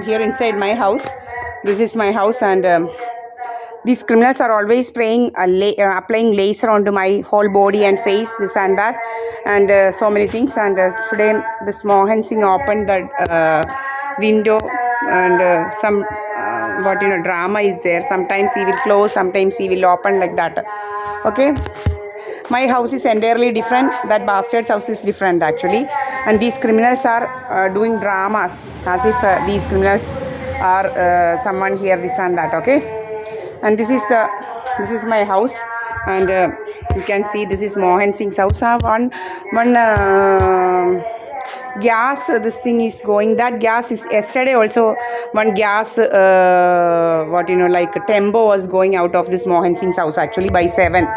here inside my house. This is my house, and these criminals are always applying laser onto my whole body and face, this and that, and so many things. And today this Mohan Singh opened the window, and some drama is there. Sometimes he will close, sometimes he will open, like that. Okay, my house is entirely different. That bastard's house is different actually, and these criminals are doing dramas as if these criminals are someone here, this and that. Okay, and this is my house, and you can see this is Mohan Singh's house. One gas, this thing is going. That gas is yesterday also one gas like tempo was going out of this Mohan Singh's house actually by 7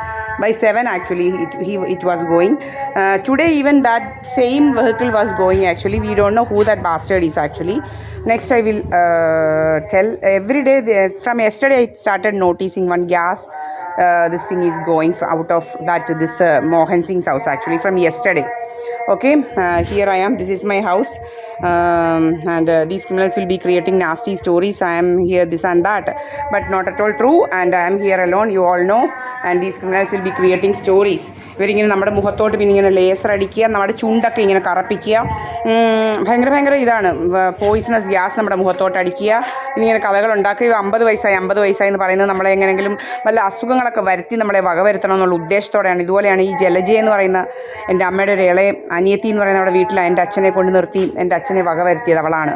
actually it was going. Today even that same vehicle was going actually. We don't know who that bastard is actually. Next I will tell. Every day from yesterday I started noticing one gas this thing is going out of this Mohan Singh's house actually from yesterday. Okay, here I am. This is my house, and these criminals will be creating nasty stories. I am here, this and that, but not at all true, and I am here alone, you all know, and these criminals will be creating stories. ഇവരിങ്ങനെ നമ്മുടെ മുഖത്തോട്ട് പിന്നെ ഇങ്ങനെ laser അടിക്കുക, നമ്മുടെ ചുണ്ടൊക്കെ ഇങ്ങനെ കറപ്പിക്കുക, ഭയങ്കര ഇതാണ് poisonous gas നമ്മുടെ മുഖത്തോട്ട് അടിക്കുക, ഇങ്ങനെ കഥകൾ ഉണ്ടാക്കുക. 50 വയസ്സായി എന്ന് പറയുന്നത് നമ്മളെ എങ്ങനെയെങ്കിലും വല്ല അസുഖങ്ങളൊക്കെ വരുത്തി നമ്മളെ വകവരുത്തണം എന്നുള്ള ഉദ്ദേശത്തോടെയാണ്. ഇതുപോലെയാണ് ഈ ജലജ എന്ന് പറയുന്ന എൻ്റെ അമ്മയുടെ ഒരു ഇളയ അനിയത്തി എന്ന് പറയുന്ന അവിടെ വീട്ടിൽ എൻ്റെ അച്ഛനെ കൊണ്ട് നിർത്തി എൻ്റെ അച്ഛനെ വകവരുത്തിയത് അവളാണ്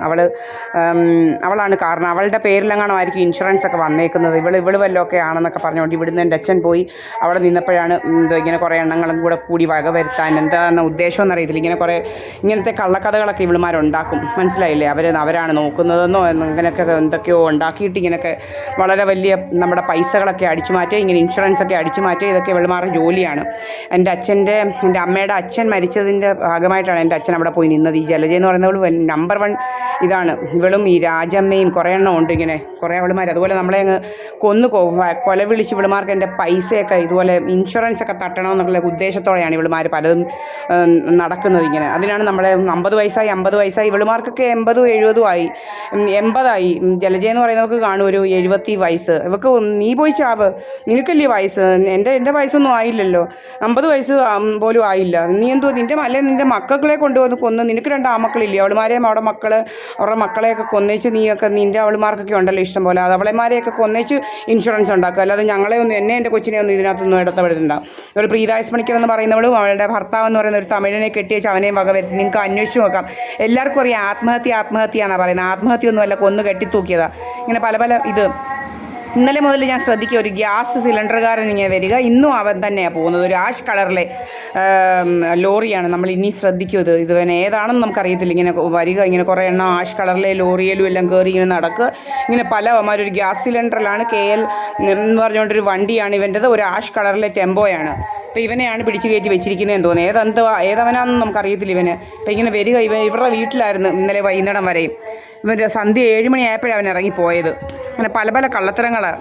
കാരണം. അവളുടെ പേരിലെങ്ങാണോ ആയിരിക്കും ഇൻഷുറൻസ് ഒക്കെ വന്നേക്കുന്നത്. ഇവള് വല്ലതൊക്കെ ആണെന്നൊക്കെ പറഞ്ഞുകൊണ്ട് ഇവിടുന്ന് എൻ്റെ അച്ഛൻ പോയി അവിടെ നിന്നപ്പോഴാണ് ഇങ്ങനെ കുറേ എണ്ണങ്ങളും കൂടി വകവരുത്താൻ എന്താണെന്ന ഉദ്ദേശം എന്നറിയത്തില്ല. ഇങ്ങനത്തെ കള്ളക്കഥകളൊക്കെ ഇവളുമാരുണ്ടാക്കും, മനസ്സിലായില്ലേ? അവരാണ് നോക്കുന്നതെന്നോ ഇങ്ങനെയൊക്കെ എന്തൊക്കെയോ ഉണ്ടാക്കിയിട്ട് ഇങ്ങനെയൊക്കെ വളരെ വലിയ നമ്മുടെ പൈസകളൊക്കെ അടിച്ചു മാറ്റുക, ഇങ്ങനെ ഇൻഷുറൻസ് ഒക്കെ അടിച്ചു മാറ്റുക, ഇതൊക്കെ ഇവളുമാരുടെ ജോലിയാണ്. എൻ്റെ അമ്മയുടെ അച്ഛൻ മരിച്ചതിൻ്റെ ഭാഗമായിട്ടാണ് എൻ്റെ അച്ഛൻ അവിടെ പോയി നിന്നത്. ഈ ജലജ എന്ന് പറയുന്നവൾ നമ്പർ 1 ഇതാണ്. ഇവളും ഈ രാജമ്മയും കുറേ എണ്ണം ഉണ്ട്, ഇങ്ങനെ കുറേ അവളുമാർ. അതുപോലെ നമ്മളെ അങ്ങ് കൊല വിളിച്ച് ഇവളുമാർക്ക് എൻ്റെ പൈസയൊക്കെ ഇതുപോലെ ഇൻഷുറൻസ് ഒക്കെ തട്ടണമെന്നുള്ള ഉദ്ദേശത്തോടെയാണ് ഇവളുമാർ പലതും നടക്കുന്നത് ഇങ്ങനെ. അതിനാണ് നമ്മളെ 50 വയസ്സായി ഇവളുമാർക്കൊക്കെ 80 ആയി 80 ജലജ എന്ന് പറയുന്നവർക്ക് കാണും ഒരു 70 വയസ്സ്. ഇവർക്ക് നീ പോയി ചാവ്, നിനക്കല്ലേ വയസ്സ്, എൻ്റെ വയസ്സൊന്നും ആയില്ലല്ലോ, 50 വയസ്സ് പോലും ആയില്ല. നീ എന്തോ നിൻ്റെ മക്കളെ കൊണ്ടുവന്ന് കൊന്ന്, നിനക്ക് 2 ആമക്കളില്ലേ, അവളുമാരെയും അവരുടെ മക്കളെയൊക്കെ കൊന്നേച്ച് നീയൊക്കെ നിൻ്റെ അവളുമാർക്കൊക്കെ ഉണ്ടല്ലോ ഇഷ്ടം പോലെ, അത് അവളെമാരെയൊക്കെ കൊന്നേച്ച് ഇൻഷുറൻസ് ഉണ്ടാക്കുക. അല്ലാതെ എൻ്റെ കൊച്ചിനെ ഒന്നും ഇതിനകത്തൊന്നും ഇടപെടുന്നുണ്ട. ഇവൾ പ്രീതായസ് പണിക്കർ എന്ന് പറയുന്നവളും അവളുടെ ഭർത്താവ് എന്ന് പറയുന്ന ഒരു തമിഴനെ കെട്ടിയേച്ച് അവനെയും വകവരുത്തി. നിങ്ങൾക്ക് അന്വേഷിച്ച് നോക്കാം. എല്ലാവർക്കും അറിയാം ആത്മഹത്യ എന്നാണ് പറയുന്നത്. ആത്മഹത്യയൊന്നുമല്ല, കൊന്ന് കെട്ടിത്തൂക്കിയതാണ്. ഇങ്ങനെ പല ഇത് ഇന്നലെ മുതൽ ഞാൻ ശ്രദ്ധിക്കുക, ഒരു ഗ്യാസ് സിലിണ്ടറുകാരൻ ഇങ്ങനെ വരിക. ഇന്നും അവൻ തന്നെയാണ് പോകുന്നത്, ഒരു ആഷ് കളറിലെ ലോറിയാണ്. നമ്മൾ ഇനി ശ്രദ്ധിക്കും, ഇത് ഏതാണെന്ന് നമുക്കറിയത്തില്ല. ഇങ്ങനെ വരിക, ഇങ്ങനെ കുറേ എണ്ണം ആഷ് കളറിലെ ലോറിയിലും എല്ലാം കയറി ഇങ്ങനെ നടക്കുക. ഇങ്ങനെ ഒരു ഗ്യാസ് സിലിണ്ടറിലാണ് KL എന്ന് പറഞ്ഞുകൊണ്ടൊരു വണ്ടിയാണ് ഇവൻ്റെത്, ഒരു ആഷ് കളറിലെ ടെമ്പോയാണ്. അപ്പോൾ ഇവനെയാണ് പിടിച്ച് കയറ്റി വെച്ചിരിക്കുന്നതെന്ന് തോന്നുന്നു. ഏതവനാണെന്ന് നമുക്കറിയത്തില്ല ഇവന്. അപ്പോൾ ഇങ്ങനെ വരിക, ഇവരുടെ വീട്ടിലായിരുന്നു ഇന്നലെ വൈകുന്നേരം വരെയും. ഇവൻ്റെ സന്ധ്യ 7 മണിയായപ്പോഴാണ് അവൻ ഇറങ്ങിപ്പോയത്. അങ്ങനെ പല കള്ളത്തരങ്ങളാണ്.